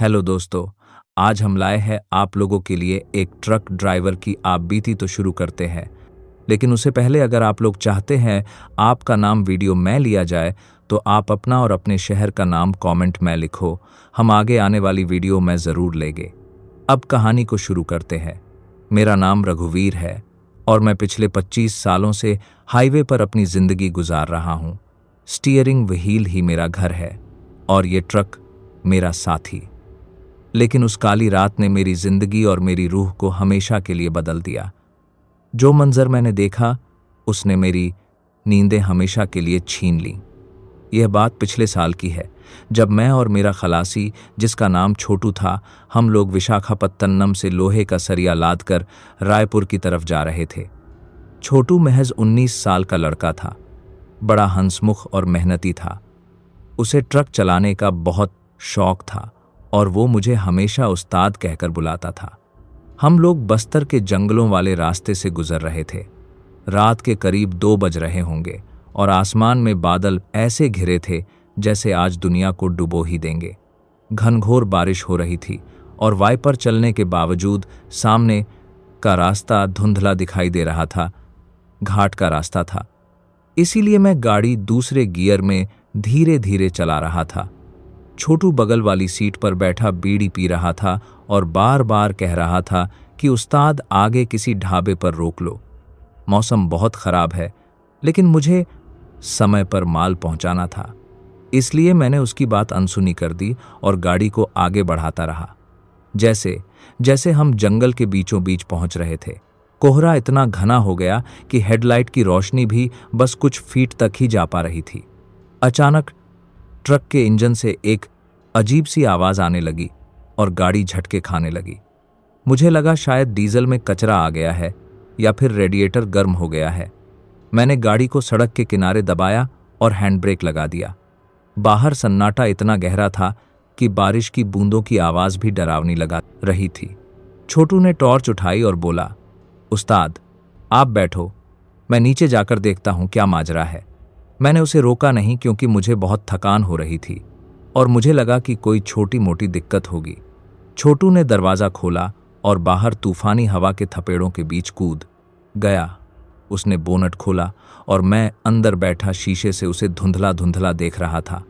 Hello दोस्तों। आज हम लाए हैं आप लोगों के लिए एक ट्रक ड्राइवर की आप बीती तो शुरू करते हैं, लेकिन उससे पहले अगर आप लोग चाहते हैं आपका नाम वीडियो में लिया जाए तो आप अपना और अपने शहर का नाम कमेंट में लिखो। हम आगे आने वाली वीडियो में ज़रूर लेंगे। अब कहानी को शुरू करते हैं। मेरा नाम रघुवीर है और मैं पिछले 25 सालों से हाईवे पर अपनी ज़िंदगी गुजार रहा हूँ। स्टीयरिंग व्हील ही मेरा घर है और ये ट्रक मेरा साथी। लेकिन उस काली रात ने मेरी जिंदगी और मेरी रूह को हमेशा के लिए बदल दिया। जो मंजर मैंने देखा उसने मेरी नींदें हमेशा के लिए छीन लीं। यह बात पिछले साल की है, जब मैं और मेरा खलासी, जिसका नाम छोटू था, हम लोग विशाखापत्तनम से लोहे का सरिया लाद कर रायपुर की तरफ जा रहे थे। छोटू महज 19 साल का लड़का था, बड़ा हंसमुख और मेहनती था। उसे ट्रक चलाने का बहुत शौक था और वो मुझे हमेशा उस्ताद कहकर बुलाता था। हम लोग बस्तर के जंगलों वाले रास्ते से गुजर रहे थे। रात के करीब 2 बज रहे होंगे और आसमान में बादल ऐसे घिरे थे जैसे आज दुनिया को डुबो ही देंगे। घनघोर बारिश हो रही थी और वाइपर चलने के बावजूद सामने का रास्ता धुंधला दिखाई दे रहा था। घाट का रास्ता था, इसीलिए मैं गाड़ी दूसरे गियर में धीरे धीरे चला रहा था। छोटू बगल वाली सीट पर बैठा बीड़ी पी रहा था और बार बार कह रहा था कि उस्ताद आगे किसी ढाबे पर रोक लो। मौसम बहुत खराब है, लेकिन मुझे समय पर माल पहुंचाना था, इसलिए मैंने उसकी बात अनसुनी कर दी और गाड़ी को आगे बढ़ाता रहा। जैसे जैसे हम जंगल के बीचों बीच पहुंच रहे थे, कोहरा इतना घना हो गया कि हेडलाइट की रोशनी भी बस कुछ फीट तक ही जा पा रही थी। अचानक ट्रक के इंजन से एक अजीब सी आवाज आने लगी और गाड़ी झटके खाने लगी। मुझे लगा शायद डीजल में कचरा आ गया है या फिर रेडिएटर गर्म हो गया है। मैंने गाड़ी को सड़क के किनारे दबाया और हैंड ब्रेक लगा दिया। बाहर सन्नाटा इतना गहरा था कि बारिश की बूंदों की आवाज भी डरावनी लगा रही थी। छोटू ने टॉर्च उठाई और बोला, उस्ताद आप बैठो, मैं नीचे जाकर देखता हूं क्या माजरा है। मैंने उसे रोका नहीं, क्योंकि मुझे बहुत थकान हो रही थी और मुझे लगा कि कोई छोटी मोटी दिक्कत होगी। छोटू ने दरवाज़ा खोला और बाहर तूफानी हवा के थपेड़ों के बीच कूद गया। उसने बोनट खोला और मैं अंदर बैठा शीशे से उसे धुंधला धुंधला देख रहा था।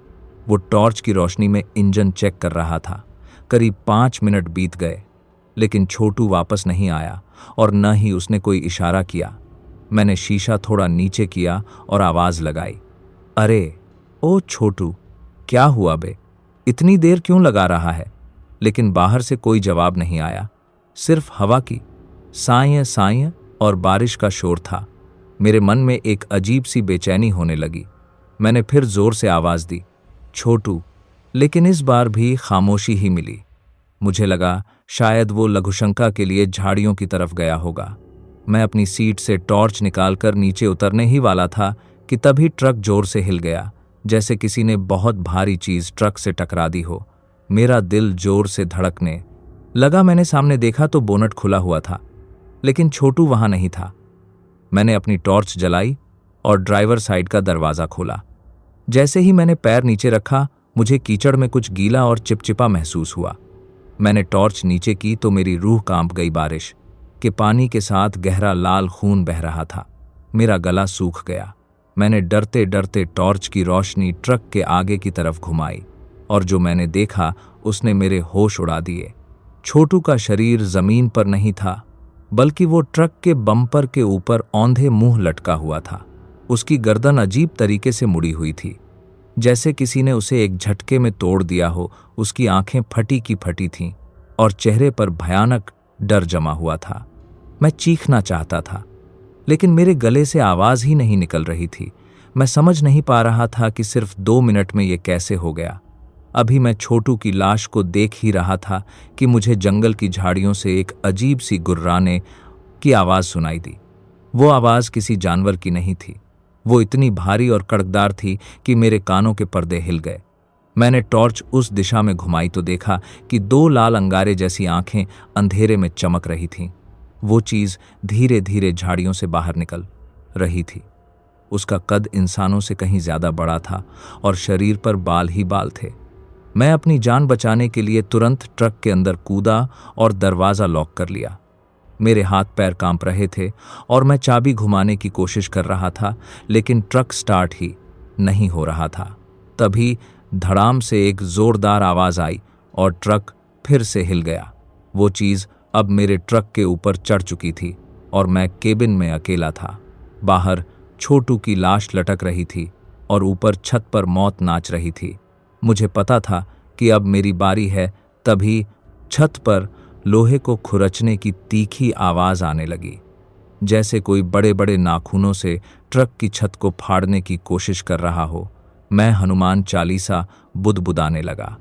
वो टॉर्च की रोशनी में इंजन चेक कर रहा था। करीब 5 मिनट बीत गए, लेकिन छोटू वापस नहीं आया और न ही उसने कोई इशारा किया। मैंने शीशा थोड़ा नीचे किया और आवाज लगाई, अरे ओ छोटू, क्या हुआ बे, इतनी देर क्यों लगा रहा है? लेकिन बाहर से कोई जवाब नहीं आया, सिर्फ हवा की साएं साएं और बारिश का शोर था। मेरे मन में एक अजीब सी बेचैनी होने लगी। मैंने फिर जोर से आवाज दी, छोटू, लेकिन इस बार भी खामोशी ही मिली। मुझे लगा शायद वो लघुशंका के लिए झाड़ियों की तरफ गया होगा। मैं अपनी सीट से टॉर्च निकालकर नीचे उतरने ही वाला था कि तभी ट्रक जोर से हिल गया, जैसे किसी ने बहुत भारी चीज ट्रक से टकरा दी हो। मेरा दिल जोर से धड़कने लगा। मैंने सामने देखा तो बोनट खुला हुआ था, लेकिन छोटू वहां नहीं था। मैंने अपनी टॉर्च जलाई और ड्राइवर साइड का दरवाज़ा खोला। जैसे ही मैंने पैर नीचे रखा, मुझे कीचड़ में कुछ गीला और चिपचिपा महसूस हुआ। मैंने टॉर्च नीचे की तो मेरी रूह कांप गई। बारिश के पानी के साथ गहरा लाल खून बह रहा था। मेरा गला सूख गया। मैंने डरते डरते टॉर्च की रोशनी ट्रक के आगे की तरफ घुमाई और जो मैंने देखा उसने मेरे होश उड़ा दिए। छोटू का शरीर जमीन पर नहीं था, बल्कि वो ट्रक के बम्पर के ऊपर औंधे मुंह लटका हुआ था। उसकी गर्दन अजीब तरीके से मुड़ी हुई थी, जैसे किसी ने उसे एक झटके में तोड़ दिया हो। उसकी आंखें फटी की फटी थीं और चेहरे पर भयानक डर जमा हुआ था। मैं चीखना चाहता था, लेकिन मेरे गले से आवाज ही नहीं निकल रही थी। मैं समझ नहीं पा रहा था कि सिर्फ 2 मिनट में ये कैसे हो गया। अभी मैं छोटू की लाश को देख ही रहा था कि मुझे जंगल की झाड़ियों से एक अजीब सी गुर्राने की आवाज सुनाई दी। वो आवाज किसी जानवर की नहीं थी। वो इतनी भारी और कड़कदार थी कि मेरे कानों के पर्दे हिल गए। मैंने टॉर्च उस दिशा में घुमाई तो देखा कि 2 लाल अंगारे जैसी आंखें अंधेरे में चमक रही थीं। वो चीज धीरे धीरे झाड़ियों से बाहर निकल रही थी। उसका कद इंसानों से कहीं ज्यादा बड़ा था और शरीर पर बाल ही बाल थे। मैं अपनी जान बचाने के लिए तुरंत ट्रक के अंदर कूदा और दरवाज़ा लॉक कर लिया। मेरे हाथ पैर कांप रहे थे और मैं चाबी घुमाने की कोशिश कर रहा था, लेकिन ट्रक स्टार्ट ही नहीं हो रहा था। तभी धड़ाम से एक जोरदार आवाज़ आई और ट्रक फिर से हिल गया। वो चीज़ अब मेरे ट्रक के ऊपर चढ़ चुकी थी और मैं केबिन में अकेला था। बाहर छोटू की लाश लटक रही थी और ऊपर छत पर मौत नाच रही थी। मुझे पता था कि अब मेरी बारी है। तभी छत पर लोहे को खुरचने की तीखी आवाज़ आने लगी, जैसे कोई बड़े बड़े नाखूनों से ट्रक की छत को फाड़ने की कोशिश कर रहा हो। मैं हनुमान चालीसा बुदबुदाने लगा,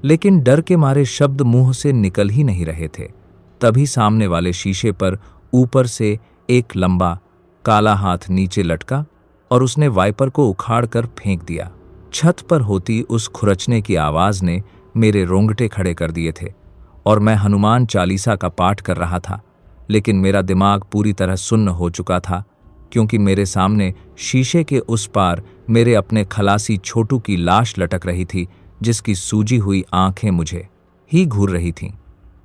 लेकिन डर के मारे शब्द मुंह से निकल ही नहीं रहे थे। तभी सामने वाले शीशे पर ऊपर से एक लंबा काला हाथ नीचे लटका और उसने वाइपर को उखाड़कर फेंक दिया। छत पर होती उस खुरचने की आवाज़ ने मेरे रोंगटे खड़े कर दिए थे और मैं हनुमान चालीसा का पाठ कर रहा था, लेकिन मेरा दिमाग पूरी तरह सुन्न हो चुका था, क्योंकि मेरे सामने शीशे के उस पार मेरे अपने खलासी छोटू की लाश लटक रही थी, जिसकी सूजी हुई आंखें मुझे ही घूर रही थीं।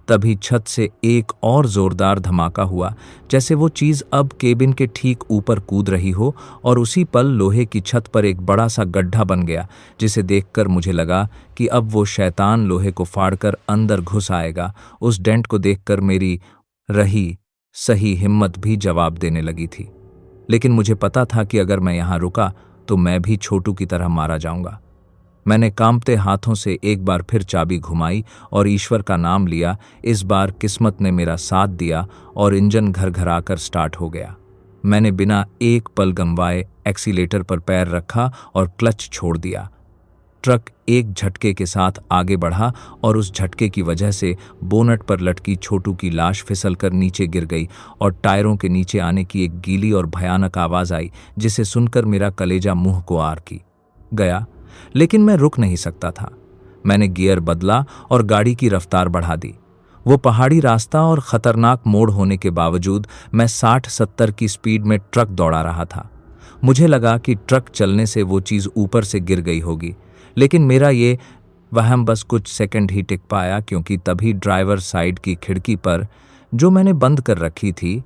तभी छत से एक और जोरदार धमाका हुआ, जैसे वो चीज़ अब केबिन के ठीक ऊपर कूद रही हो, और उसी पल लोहे की छत पर एक बड़ा सा गड्ढा बन गया, जिसे देखकर मुझे लगा कि अब वो शैतान लोहे को फाड़कर अंदर घुस आएगा। उस डेंट को देखकर मेरी रही सही हिम्मत भी जवाब देने लगी थी, लेकिन मुझे पता था कि अगर मैं यहाँ रुका तो मैं भी छोटू की तरह मारा जाऊंगा। मैंने कांपते हाथों से एक बार फिर चाबी घुमाई और ईश्वर का नाम लिया। इस बार किस्मत ने मेरा साथ दिया और इंजन घरघराकर स्टार्ट हो गया। मैंने बिना एक पल गंवाए एक्सीलेटर पर पैर रखा और क्लच छोड़ दिया। ट्रक एक झटके के साथ आगे बढ़ा और उस झटके की वजह से बोनट पर लटकी छोटू की लाश फिसलकर नीचे गिर गई और टायरों के नीचे आने की एक गीली और भयानक आवाज़ आई, जिसे सुनकर मेरा कलेजा मुंह को आर की गया। लेकिन मैं रुक नहीं सकता था। मैंने गियर बदला और गाड़ी की रफ्तार बढ़ा दी। वो पहाड़ी रास्ता और खतरनाक मोड़ होने के बावजूद मैं 60-70 की स्पीड में ट्रक दौड़ा रहा था। मुझे लगा कि ट्रक चलने से वो चीज़ ऊपर से गिर गई होगी, लेकिन मेरा ये वहम बस कुछ सेकंड ही टिक पाया, क्योंकि तभी ड्राइवर साइड की खिड़की पर, जो मैंने बंद कर रखी थी,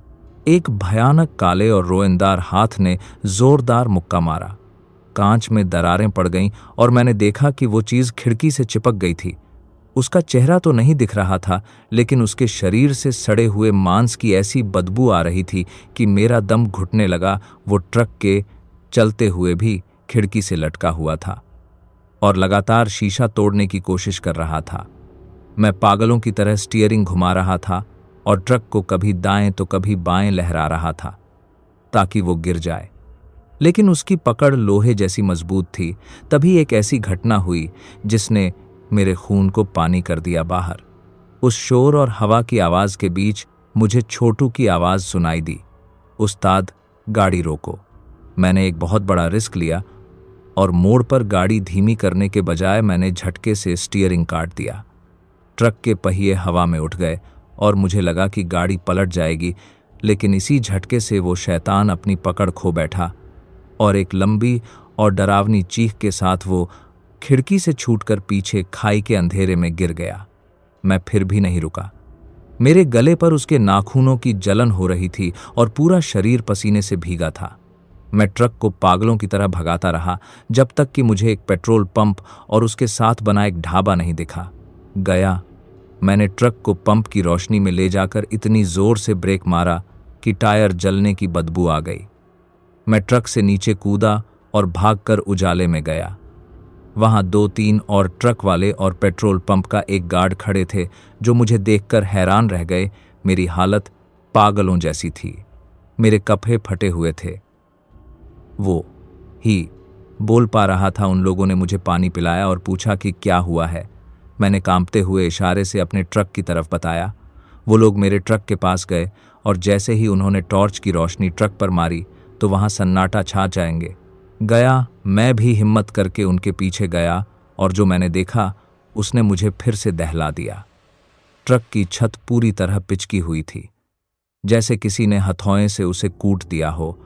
एक भयानक काले और रोएंदार हाथ ने जोरदार मुक्का मारा। कांच में दरारें पड़ गईं और मैंने देखा कि वो चीज़ खिड़की से चिपक गई थी। उसका चेहरा तो नहीं दिख रहा था, लेकिन उसके शरीर से सड़े हुए मांस की ऐसी बदबू आ रही थी कि मेरा दम घुटने लगा। वो ट्रक के चलते हुए भी खिड़की से लटका हुआ था और लगातार शीशा तोड़ने की कोशिश कर रहा था। मैं पागलों की तरह स्टीयरिंग घुमा रहा था और ट्रक को कभी दाएं तो कभी बाएं लहरा रहा था ताकि वो गिर जाए, लेकिन उसकी पकड़ लोहे जैसी मजबूत थी। तभी एक ऐसी घटना हुई जिसने मेरे खून को पानी कर दिया बाहर। उस शोर और हवा की आवाज़ के बीच मुझे छोटू की आवाज़ सुनाई दी, उस्ताद गाड़ी रोको। मैंने एक बहुत बड़ा रिस्क लिया और मोड़ पर गाड़ी धीमी करने के बजाय मैंने झटके से स्टीयरिंग काट दिया। ट्रक के पहिए हवा में उठ गए और मुझे लगा कि गाड़ी पलट जाएगी, लेकिन इसी झटके से वो शैतान अपनी पकड़ खो बैठा और एक लंबी और डरावनी चीख के साथ वो खिड़की से छूटकर पीछे खाई के अंधेरे में गिर गया। मैं फिर भी नहीं रुका। मेरे गले पर उसके नाखूनों की जलन हो रही थी और पूरा शरीर पसीने से भीगा था। मैं ट्रक को पागलों की तरह भगाता रहा जब तक कि मुझे एक पेट्रोल पंप और उसके साथ बना एक ढाबा नहीं दिखा। गया मैंने ट्रक को पंप की रोशनी में ले जाकर इतनी जोर से ब्रेक मारा कि टायर जलने की बदबू आ गई। मैं ट्रक से नीचे कूदा और भागकर उजाले में गया। वहां 2-3 और ट्रक वाले और पेट्रोल पंप का एक गार्ड खड़े थे, जो मुझे देखकर हैरान रह गए। मेरी हालत पागलों जैसी थी। मेरे कपड़े फटे हुए थे। वो ही बोल पा रहा था। उन लोगों ने मुझे पानी पिलाया और पूछा कि क्या हुआ है। मैंने कांपते हुए इशारे से अपने ट्रक की तरफ बताया। वो लोग मेरे ट्रक के पास गए और जैसे ही उन्होंने टॉर्च की रोशनी ट्रक पर मारी तो वहां सन्नाटा छा जाएंगे। मैं भी हिम्मत करके उनके पीछे गया और जो मैंने देखा उसने मुझे फिर से दहला दिया। ट्रक की छत पूरी तरह पिचकी हुई थी, जैसे किसी ने हथौए से उसे कूट दिया हो,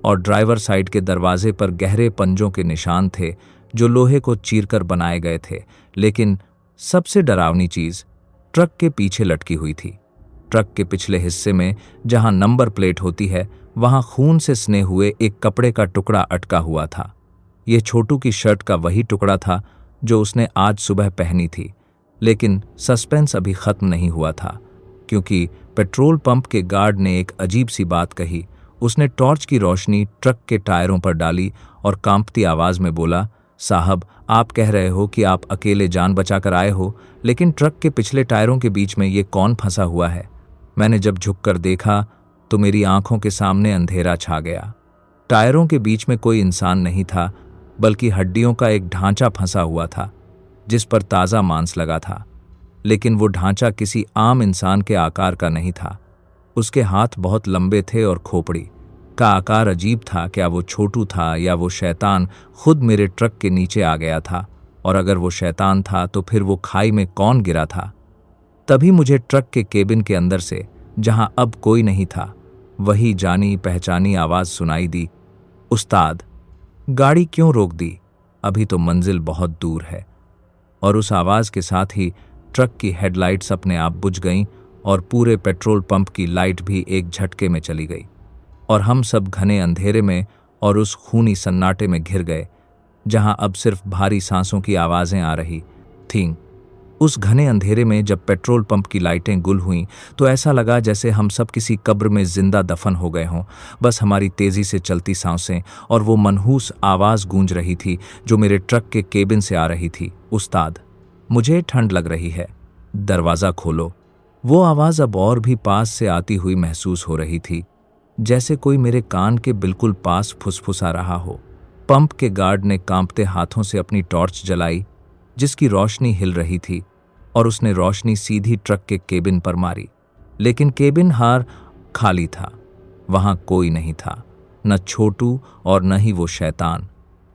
और ड्राइवर साइड के दरवाजे पर गहरे पंजों के निशान थे जो लोहे को चीरकर बनाए गए थे, लेकिन सबसे डरावनी चीज ट्रक के पीछे लटकी हुई थी। ट्रक के पिछले हिस्से में जहां नंबर प्लेट होती है, वहां खून से सने हुए एक कपड़े का टुकड़ा अटका हुआ था। यह छोटू की शर्ट का वही टुकड़ा था जो उसने आज सुबह पहनी थी। लेकिन सस्पेंस अभी खत्म नहीं हुआ था, क्योंकि पेट्रोल पंप के गार्ड ने एक अजीब सी बात कही। उसने टॉर्च की रोशनी ट्रक के टायरों पर डाली और कांपती आवाज में बोला, साहब, आप कह रहे हो कि आप अकेले जान बचाकर आए हो, लेकिन ट्रक के पिछले टायरों के बीच में ये कौन फंसा हुआ है? मैंने जब झुककर देखा तो मेरी आंखों के सामने अंधेरा छा गया। टायरों के बीच में कोई इंसान नहीं था, बल्कि हड्डियों का एक ढांचा फंसा हुआ था जिस पर ताज़ा मांस लगा था। लेकिन वो ढांचा किसी आम इंसान के आकार का नहीं था। उसके हाथ बहुत लंबे थे और खोपड़ी का आकार अजीब था। क्या वो छोटू था या वो शैतान खुद मेरे ट्रक के नीचे आ गया था? और अगर वो शैतान था तो फिर वो खाई में कौन गिरा था? तभी मुझे ट्रक के केबिन के अंदर से, जहां अब कोई नहीं था, वही जानी पहचानी आवाज सुनाई दी, उस्ताद, गाड़ी क्यों रोक दी? अभी तो मंजिल बहुत दूर है। और उस आवाज के साथ ही ट्रक की हेडलाइट्स अपने आप बुझ गईं और पूरे पेट्रोल पंप की लाइट भी एक झटके में चली गई और हम सब घने अंधेरे में और उस खूनी सन्नाटे में घिर गए, जहां अब सिर्फ भारी सांसों की आवाजें आ रही थीं। उस घने अंधेरे में जब पेट्रोल पंप की लाइटें गुल हुईं तो ऐसा लगा जैसे हम सब किसी कब्र में जिंदा दफन हो गए हों। बस हमारी तेजी से चलती सांसें और वो मनहूस आवाज गूंज रही थी जो मेरे ट्रक के केबिन से आ रही थी, उस्ताद, मुझे ठंड लग रही है, दरवाज़ा खोलो। वो आवाज़ अब और भी पास से आती हुई महसूस हो रही थी, जैसे कोई मेरे कान के बिल्कुल पास फुसफुसा रहा हो। पंप के गार्ड ने कांपते हाथों से अपनी टॉर्च जलाई, जिसकी रोशनी हिल रही थी, और उसने रोशनी सीधी ट्रक के केबिन पर मारी। लेकिन केबिन हार खाली था। वहां कोई नहीं था, न छोटू और न ही वो शैतान,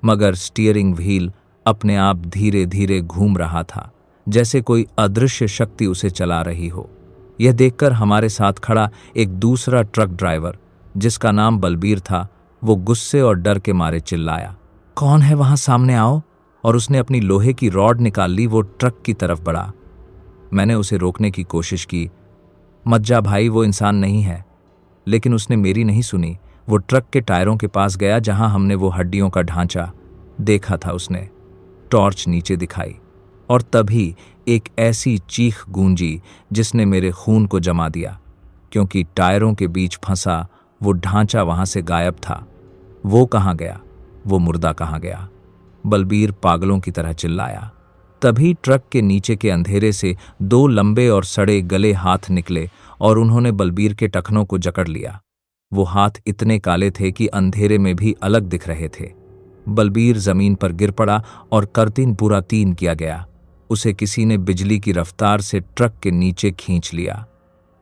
मगर स्टीयरिंग व्हील अपने आप धीरे धीरे घूम रहा था, जैसे कोई अदृश्य शक्ति उसे चला रही हो। यह देखकर हमारे साथ खड़ा एक दूसरा ट्रक ड्राइवर, जिसका नाम बलबीर था, वो गुस्से और डर के मारे चिल्लाया, कौन है वहां, सामने आओ। और उसने अपनी लोहे की रॉड निकाल ली। वो ट्रक की तरफ बढ़ा। मैंने उसे रोकने की कोशिश की, मत जा भाई, वो इंसान नहीं है। लेकिन उसने मेरी नहीं सुनी। वो ट्रक के टायरों के पास गया जहां हमने वो हड्डियों का ढांचा देखा था। उसने टॉर्च नीचे दिखाई और तभी एक ऐसी चीख गूंजी जिसने मेरे खून को जमा दिया, क्योंकि टायरों के बीच फंसा वो ढांचा वहां से गायब था। वो कहाँ गया? वो मुर्दा कहाँ गया? बलबीर पागलों की तरह चिल्लाया। तभी ट्रक के नीचे के अंधेरे से दो लंबे और सड़े गले हाथ निकले और उन्होंने बलबीर के टखनों को जकड़ लिया। वो हाथ इतने काले थे कि अंधेरे में भी अलग दिख रहे थे। बलबीर जमीन पर गिर पड़ा और करतीन पूरा तीन किया गया। उसे किसी ने बिजली की रफ्तार से ट्रक के नीचे खींच लिया।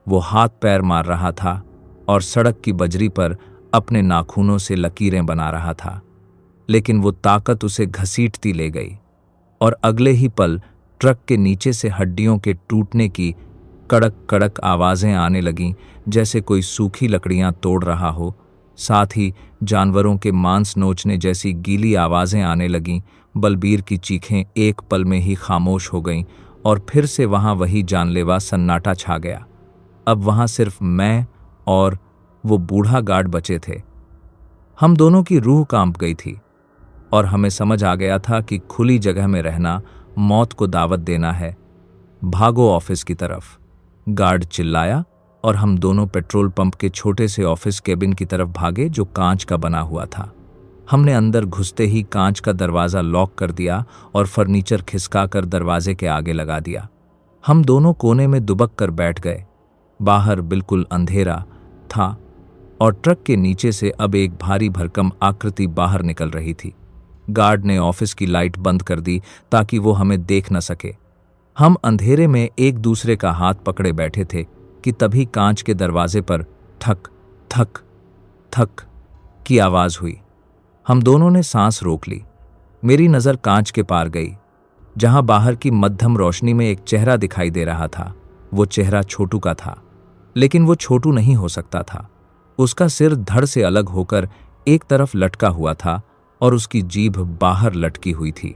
वो हाथ पैर मार रहा था और सड़क की बजरी पर अपने नाखूनों से लकीरें बना रहा था, लेकिन वो ताकत उसे घसीटती ले गई और अगले ही पल ट्रक के नीचे से हड्डियों के टूटने की कड़क कड़क आवाजें आने लगीं, जैसे कोई सूखी लकड़ियां तोड़ रहा हो। साथ ही जानवरों के मांस नोचने जैसी गीली आवाजें आने लगीं। बलबीर की चीखें एक पल में ही खामोश हो गईं और फिर से वहां वही जानलेवा सन्नाटा छा गया। अब वहां सिर्फ मैं और वो बूढ़ा गार्ड बचे थे। हम दोनों की रूह कांप गई थी और हमें समझ आ गया था कि खुली जगह में रहना मौत को दावत देना है। भागो ऑफिस की तरफ, गार्ड चिल्लाया और हम दोनों पेट्रोल पंप के छोटे से ऑफिस केबिन की तरफ भागे जो कांच का बना हुआ था। हमने अंदर घुसते ही कांच का दरवाज़ा लॉक कर दिया और फर्नीचर खिसकाकर दरवाजे के आगे लगा दिया। हम दोनों कोने में दुबक कर बैठ गए। बाहर बिल्कुल अंधेरा था और ट्रक के नीचे से अब एक भारी भरकम आकृति बाहर निकल रही थी। गार्ड ने ऑफिस की लाइट बंद कर दी ताकि वो हमें देख न सके। हम अंधेरे में एक दूसरे का हाथ पकड़े बैठे थे कि तभी कांच के दरवाजे पर ठक ठक ठक की आवाज हुई। हम दोनों ने सांस रोक ली। मेरी नज़र कांच के पार गई, जहां बाहर की मध्यम रोशनी में एक चेहरा दिखाई दे रहा था। वो चेहरा छोटू का था, लेकिन वो छोटू नहीं हो सकता था। उसका सिर धड़ से अलग होकर एक तरफ लटका हुआ था और उसकी जीभ बाहर लटकी हुई थी।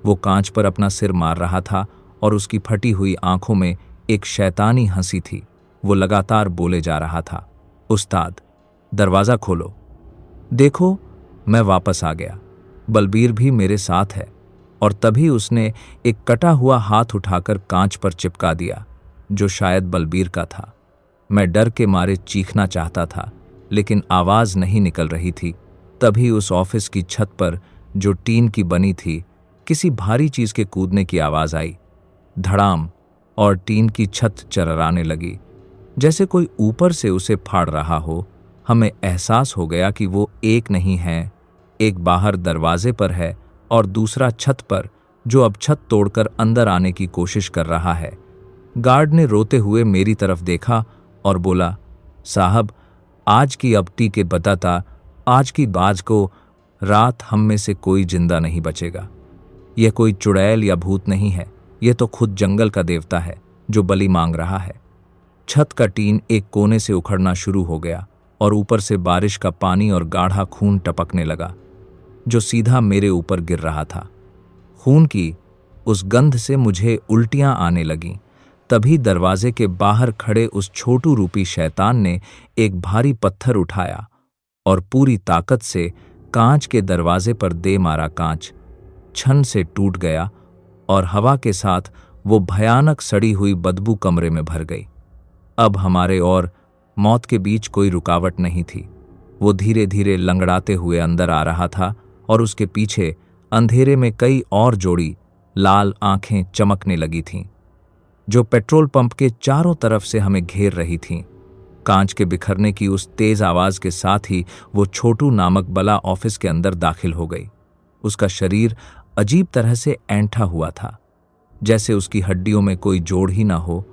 वो कांच पर अपना सिर मार रहा था और उसकी फटी हुई आंखों में एक शैतानी हंसी थी। वो लगातार बोले जा रहा था, उस्ताद, दरवाज़ा खोलो। देखो, मैं वापस आ गया। बलबीर भी मेरे साथ है। और तभी उसने एक कटा हुआ हाथ उठाकर कांच पर चिपका दिया, जो शायद बलबीर का था। मैं डर के मारे चीखना चाहता था, लेकिन आवाज़ नहीं निकल रही थी। तभी उस ऑफिस की छत पर, जो टीन की बनी थी, किसी भारी चीज़ के कूदने की आवाज़ आई। धड़ाम, और टीन की छत चरराने लगी, जैसे कोई ऊपर से उसे फाड़ रहा हो। हमें एहसास हो गया कि वो एक नहीं है, एक बाहर दरवाजे पर है और दूसरा छत पर, जो अब छत तोड़कर अंदर आने की कोशिश कर रहा है। गार्ड ने रोते हुए मेरी तरफ देखा और बोला, साहब, आज की अबटी के बताता, आज की बाज को रात हम में से कोई जिंदा नहीं बचेगा। यह कोई चुड़ैल या भूत नहीं है, यह तो खुद जंगल का देवता है जो बलि मांग रहा है। छत का टीन एक कोने से उखड़ना शुरू हो गया और ऊपर से बारिश का पानी और गाढ़ा खून टपकने लगा, जो सीधा मेरे ऊपर गिर रहा था। खून की उस गंध से मुझे उल्टियां आने लगीं। तभी दरवाजे के बाहर खड़े उस छोटू रूपी शैतान ने एक भारी पत्थर उठाया और पूरी ताकत से कांच के दरवाजे पर दे मारा। कांच छन से टूट गया और हवा के साथ वो भयानक सड़ी हुई बदबू कमरे में भर गई। अब हमारे और मौत के बीच कोई रुकावट नहीं थी। वो धीरे धीरे लंगड़ाते हुए अंदर आ रहा था और उसके पीछे अंधेरे में कई और जोड़ी लाल आंखें चमकने लगी थीं, जो पेट्रोल पंप के चारों तरफ से हमें घेर रही थीं। कांच के बिखरने की उस तेज आवाज के साथ ही वो छोटू नामक बला ऑफिस के अंदर दाखिल हो गई। उसका शरीर अजीब तरह से ऐंठा हुआ था, जैसे उसकी हड्डियों में कोई जोड़ ही ना हो,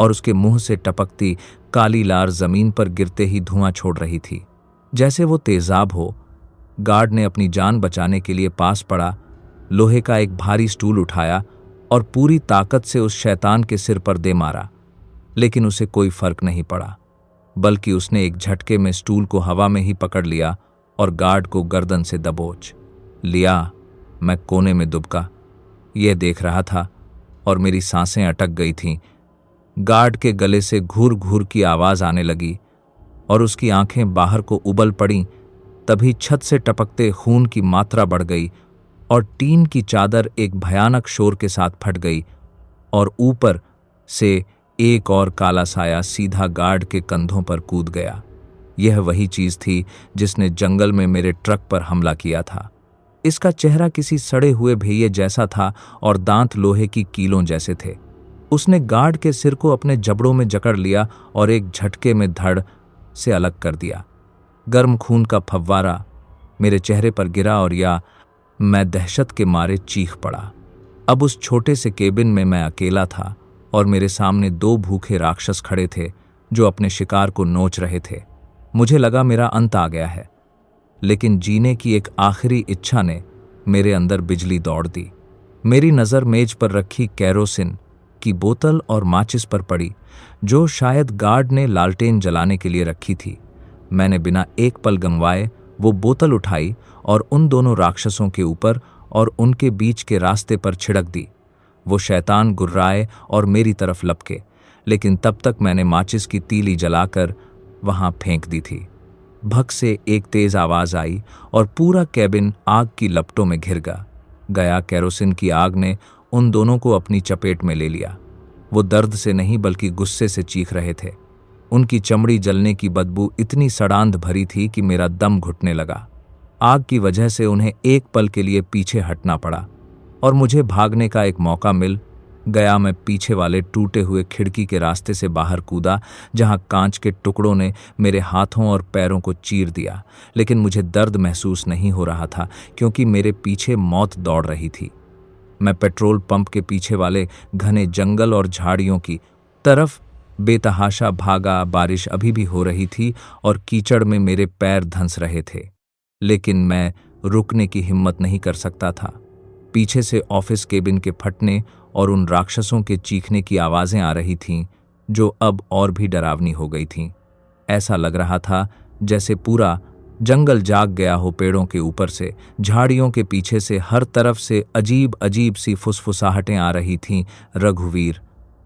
और उसके मुंह से टपकती काली लार जमीन पर गिरते ही धुआं छोड़ रही थी, जैसे वो तेजाब हो। गार्ड ने अपनी जान बचाने के लिए पास पड़ा लोहे का एक भारी स्टूल उठाया और पूरी ताकत से उस शैतान के सिर पर दे मारा, लेकिन उसे कोई फर्क नहीं पड़ा, बल्कि उसने एक झटके में स्टूल को हवा में ही पकड़ लिया और गार्ड को गर्दन से दबोच लिया। मैं कोने में दुबका यह देख रहा था और मेरी सांसें अटक गई थीं। गार्ड के गले से घूर घूर की आवाज आने लगी और उसकी आंखें बाहर को उबल पड़ीं। तभी छत से टपकते खून की मात्रा बढ़ गई और टीन की चादर एक भयानक शोर के साथ फट गई और ऊपर से एक और काला साया सीधा गार्ड के कंधों पर कूद गया। यह वही चीज थी जिसने जंगल में मेरे ट्रक पर हमला किया था। इसका चेहरा किसी सड़े हुए भेइये जैसा था और दांत लोहे की कीलों जैसे थे। उसने गार्ड के सिर को अपने जबड़ों में जकड़ लिया और एक झटके में धड़ से अलग कर दिया। गर्म खून का फव्वारा मेरे चेहरे पर गिरा और मैं दहशत के मारे चीख पड़ा। अब उस छोटे से केबिन में मैं अकेला था और मेरे सामने दो भूखे राक्षस खड़े थे जो अपने शिकार को नोच रहे थे। मुझे लगा मेरा अंत आ गया है, लेकिन जीने की एक आखिरी इच्छा ने मेरे अंदर बिजली दौड़ दी। मेरी नज़र मेज पर रखी केरोसिन की बोतल और माचिस पर पड़ी, जो शायद गार्ड ने लालटेन जलाने के लिए रखी थी। मैंने बिना एक पल गंवाए वो बोतल उठाई और उन दोनों राक्षसों के ऊपर और उनके बीच के रास्ते पर छिड़क दी। वो शैतान गुर्राए और मेरी तरफ लपके, लेकिन तब तक मैंने माचिस की तीली जलाकर वहां फेंक दी थी। भक से एक तेज आवाज आई और पूरा केबिन आग की लपटों में घिर गया। केरोसिन की आग ने उन दोनों को अपनी चपेट में ले लिया। वो दर्द से नहीं बल्कि गुस्से से चीख रहे थे। उनकी चमड़ी जलने की बदबू इतनी सड़ांध भरी थी कि मेरा दम घुटने लगा। आग की वजह से उन्हें एक पल के लिए पीछे हटना पड़ा और मुझे भागने का एक मौका मिल गया। मैं पीछे वाले टूटे हुए खिड़की के रास्ते से बाहर कूदा, जहां कांच के टुकड़ों ने मेरे हाथों और पैरों को चीर दिया, लेकिन मुझे दर्द महसूस नहीं हो रहा था क्योंकि मेरे पीछे मौत दौड़ रही थी। मैं पेट्रोल पंप के पीछे वाले घने जंगल और झाड़ियों की तरफ बेतहाशा भागा। बारिश अभी भी हो रही थी और कीचड़ में मेरे पैर धंस रहे थे, लेकिन मैं रुकने की हिम्मत नहीं कर सकता था। पीछे से ऑफिस केबिन के फटने और उन राक्षसों के चीखने की आवाजें आ रही थीं, जो अब और भी डरावनी हो गई थीं। ऐसा लग रहा था जैसे पूरा जंगल जाग गया हो पेड़ों के ऊपर से, झाड़ियों के पीछे से, हर तरफ से अजीब अजीब सी फुसफुसाहटें आ रही थीं। रघुवीर,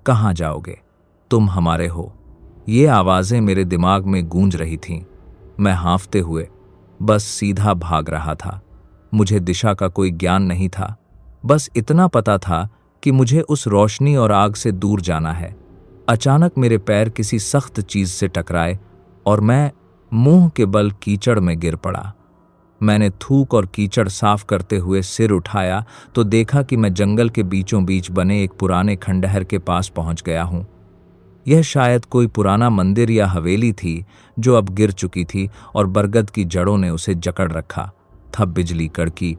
कहाँ जाओगे? तुम हमारे हो। ये आवाज़ें मेरे दिमाग में गूंज रही थीं। मैं हाँफते हुए बस सीधा भाग रहा था। मुझे दिशा का कोई ज्ञान नहीं था, बस इतना पता था कि मुझे उस रोशनी और आग से दूर जाना है। अचानक मेरे पैर किसी सख्त चीज से टकराए और मैं मुंह के बल कीचड़ में गिर पड़ा। मैंने थूक और कीचड़ साफ करते हुए सिर उठाया तो देखा कि मैं जंगल के बीचों बीच बने एक पुराने खंडहर के पास पहुंच गया हूं। यह शायद कोई पुराना मंदिर या हवेली थी जो अब गिर चुकी थी और बरगद की जड़ों ने उसे जकड़ रखा था। बिजली कड़की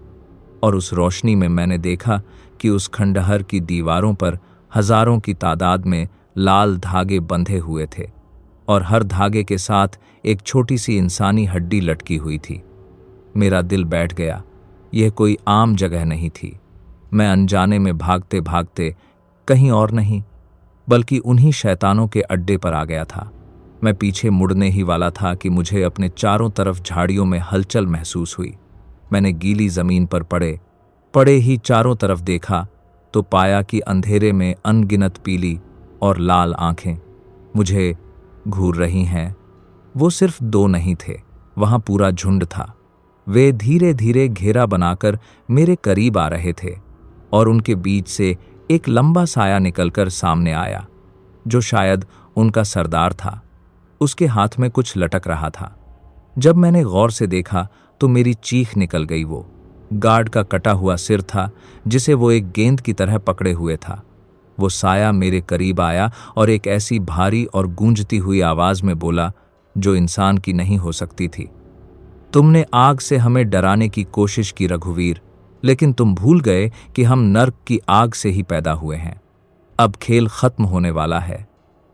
और उस रोशनी में मैंने देखा कि उस खंडहर की दीवारों पर हजारों की तादाद में लाल धागे बंधे हुए थे और हर धागे के साथ एक छोटी सी इंसानी हड्डी लटकी हुई थी। मेरा दिल बैठ गया। यह कोई आम जगह नहीं थी। मैं अनजाने में भागते भागते कहीं और नहीं बल्कि उन्हीं शैतानों के अड्डे पर आ गया था। मैं पीछे मुड़ने ही वाला था कि मुझे अपने चारों तरफ झाड़ियों में हलचल महसूस हुई। मैंने गीली जमीन पर पड़े ही चारों तरफ देखा तो पाया कि अंधेरे में अनगिनत पीली और लाल आंखें मुझे घूर रही हैं। वो सिर्फ दो नहीं थे, वहां पूरा झुंड था। वे धीरे धीरे घेरा बनाकर मेरे करीब आ रहे थे और उनके बीच से एक लंबा साया निकलकर सामने आया जो शायद उनका सरदार था। उसके हाथ में कुछ लटक रहा था। जब मैंने गौर से देखा तो मेरी चीख निकल गई। वो गार्ड का कटा हुआ सिर था जिसे वो एक गेंद की तरह पकड़े हुए था। वो साया मेरे करीब आया और एक ऐसी भारी और गूंजती हुई आवाज में बोला जो इंसान की नहीं हो सकती थी। तुमने आग से हमें डराने की कोशिश की रघुवीर, लेकिन तुम भूल गए कि हम नर्क की आग से ही पैदा हुए हैं। अब खेल खत्म होने वाला है।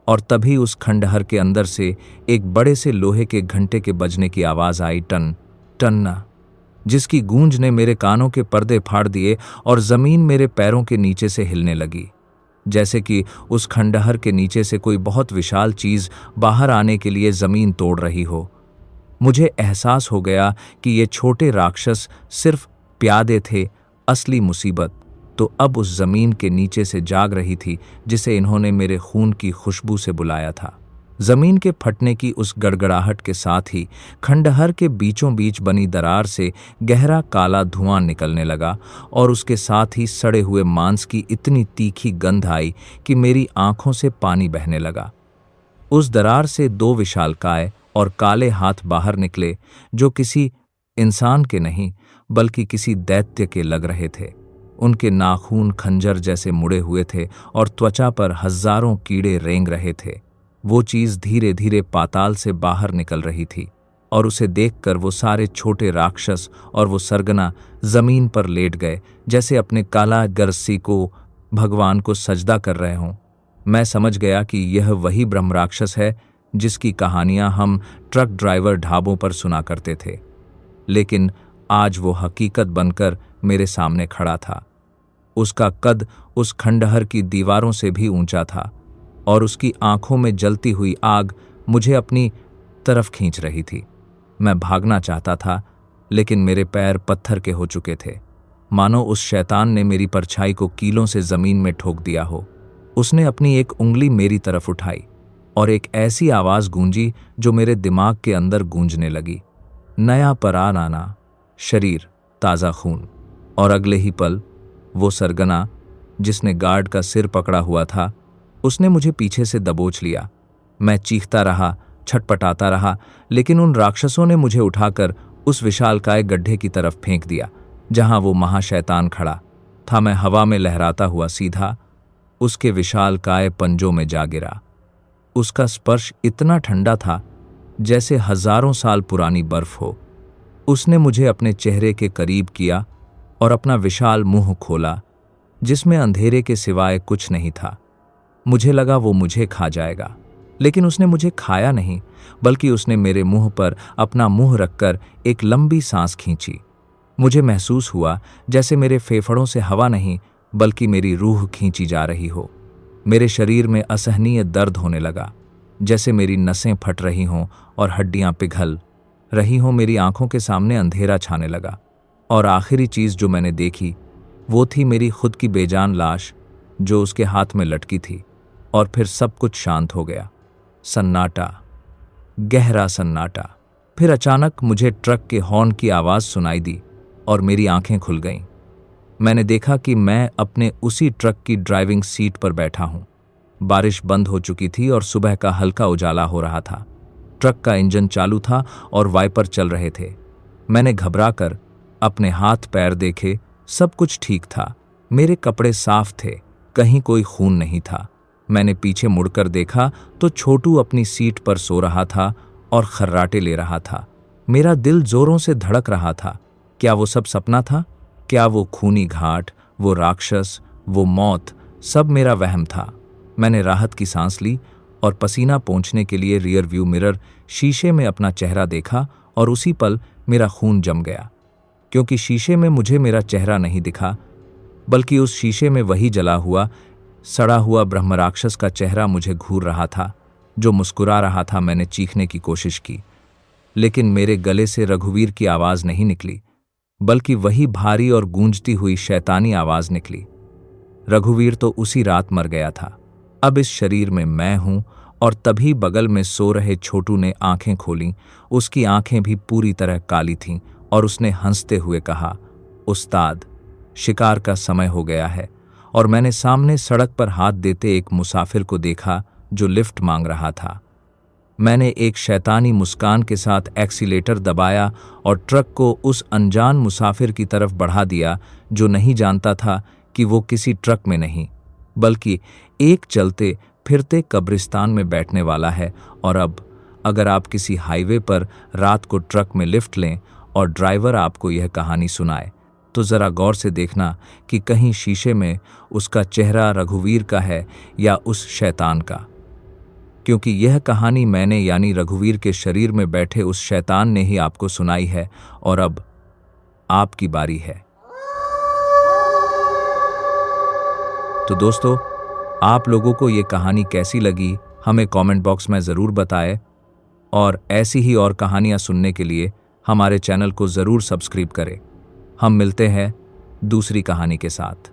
और तभी उस खंडहर के अंदर से एक बड़े से लोहे के घंटे के बजने की आवाज आई, टन टन्ना, जिसकी गूंज ने मेरे कानों के पर्दे फाड़ दिए और जमीन मेरे पैरों के नीचे से हिलने लगी, जैसे कि उस खंडहर के नीचे से कोई बहुत विशाल चीज बाहर आने के लिए जमीन तोड़ रही हो। मुझे एहसास हो गया कि ये छोटे राक्षस सिर्फ प्यादे थे, असली मुसीबत तो अब उस जमीन के नीचे से जाग रही थी जिसे इन्होंने मेरे खून की खुशबू से बुलाया था। जमीन के फटने की उस गड़गड़ाहट के साथ ही खंडहर के बीचों बीच बनी दरार से गहरा काला धुआं निकलने लगा और उसके साथ ही सड़े हुए मांस की इतनी तीखी गंध आई कि मेरी आंखों से पानी बहने लगा। उस दरार से दो विशालकाय और काले हाथ बाहर निकले जो किसी इंसान के नहीं बल्कि किसी दैत्य के लग रहे थे। उनके नाखून खंजर जैसे मुड़े हुए थे और त्वचा पर हजारों कीड़े रेंग रहे थे। वो चीज धीरे धीरे पाताल से बाहर निकल रही थी और उसे देखकर वो सारे छोटे राक्षस और वो सरगना जमीन पर लेट गए जैसे अपने काला गरसी को भगवान को सजदा कर रहे हों। मैं समझ गया कि यह वही ब्रह्म राक्षस है जिसकी कहानियां हम ट्रक ड्राइवर ढाबों पर सुना करते थे, लेकिन आज वो हकीकत बनकर मेरे सामने खड़ा था। उसका कद उस खंडहर की दीवारों से भी ऊंचा था और उसकी आंखों में जलती हुई आग मुझे अपनी तरफ खींच रही थी। मैं भागना चाहता था लेकिन मेरे पैर पत्थर के हो चुके थे, मानो उस शैतान ने मेरी परछाई को कीलों से जमीन में ठोक दिया हो। उसने अपनी एक उंगली मेरी तरफ उठाई और एक ऐसी आवाज गूंजी जो मेरे दिमाग के अंदर गूंजने लगी, नया परान आना, शरीर, ताज़ा खून। और अगले ही पल वो सरगना जिसने गार्ड का सिर पकड़ा हुआ था उसने मुझे पीछे से दबोच लिया। मैं चीखता रहा, छटपटाता रहा, लेकिन उन राक्षसों ने मुझे उठाकर उस विशालकाय गड्ढे की तरफ फेंक दिया जहां वो महाशैतान खड़ा था। मैं हवा में लहराता हुआ सीधा उसके विशालकाय पंजों में जा गिरा। उसका स्पर्श इतना ठंडा था जैसे हजारों साल पुरानी बर्फ हो। उसने मुझे अपने चेहरे के करीब किया और अपना विशाल मुंह खोला जिसमें अंधेरे के सिवाय कुछ नहीं था। मुझे लगा वो मुझे खा जाएगा, लेकिन उसने मुझे खाया नहीं बल्कि उसने मेरे मुंह पर अपना मुंह रखकर एक लंबी सांस खींची। मुझे महसूस हुआ जैसे मेरे फेफड़ों से हवा नहीं बल्कि मेरी रूह खींची जा रही हो। मेरे शरीर में असहनीय दर्द होने लगा, जैसे मेरी नसें फट रही हों और हड्डियां पिघल रही हों, मेरी आंखों के सामने अंधेरा छाने लगा और आखिरी चीज जो मैंने देखी वो थी मेरी खुद की बेजान लाश जो उसके हाथ में लटकी थी। और फिर सब कुछ शांत हो गया। सन्नाटा, गहरा सन्नाटा। फिर अचानक मुझे ट्रक के हॉर्न की आवाज सुनाई दी और मेरी आंखें खुल गईं। मैंने देखा कि मैं अपने उसी ट्रक की ड्राइविंग सीट पर बैठा हूं। बारिश बंद हो चुकी थी और सुबह का हल्का उजाला हो रहा था। ट्रक का इंजन चालू था और वाइपर चल रहे थे। मैंने घबराकर अपने हाथ पैर देखे, सब कुछ ठीक था। मेरे कपड़े साफ थे, कहीं कोई खून नहीं था। मैंने पीछे मुड़कर देखा तो छोटू अपनी सीट पर सो रहा था और खर्राटे ले रहा था। मेरा दिल जोरों से धड़क रहा था। क्या वो सब सपना था? क्या वो खूनी घाट, वो राक्षस, वो मौत सब मेरा वहम था? मैंने राहत की सांस ली और पसीना पोंछने के लिए रियर व्यू मिरर शीशे में अपना चेहरा देखा और उसी पल मेरा खून जम गया, क्योंकि शीशे में मुझे मेरा चेहरा नहीं दिखा, बल्कि उस शीशे में वही जला हुआ, सड़ा हुआ ब्रह्मराक्षस का चेहरा मुझे घूर रहा था, जो मुस्कुरा रहा था। मैंने चीखने की कोशिश की, लेकिन मेरे गले से रघुवीर की आवाज नहीं निकली, बल्कि वही भारी और गूंजती हुई शैतानी आवाज निकली। रघुवीर तो उसी रात मर गया था। अब इस शरीर में मैं हूं। और तभी बगल में सो रहे छोटू ने आंखें खोलीं। उसकी आंखें भी पूरी तरह काली थीं और उसने हंसते हुए कहा, उस्ताद, शिकार का समय हो गया है। और मैंने सामने सड़क पर हाथ देते एक मुसाफिर को देखा जो लिफ्ट मांग रहा था। मैंने एक शैतानी मुस्कान के साथ एक्सीलेटर दबाया और ट्रक को उस अनजान मुसाफिर की तरफ बढ़ा दिया जो नहीं जानता था कि वो किसी ट्रक में नहीं, बल्कि एक चलते फिरते कब्रिस्तान में बैठने वाला है। और अब अगर आप किसी हाईवे पर रात को ट्रक में लिफ्ट लें और ड्राइवर आपको यह कहानी सुनाए, तो ज़रा गौर से देखना कि कहीं शीशे में उसका चेहरा रघुवीर का है या उस शैतान का, क्योंकि यह कहानी मैंने यानी रघुवीर के शरीर में बैठे उस शैतान ने ही आपको सुनाई है। और अब आपकी बारी है। तो दोस्तों, आप लोगों को ये कहानी कैसी लगी हमें कमेंट बॉक्स में ज़रूर बताएं, और ऐसी ही और कहानियाँ सुनने के लिए हमारे चैनल को ज़रूर सब्सक्राइब करें। हम मिलते हैं दूसरी कहानी के साथ।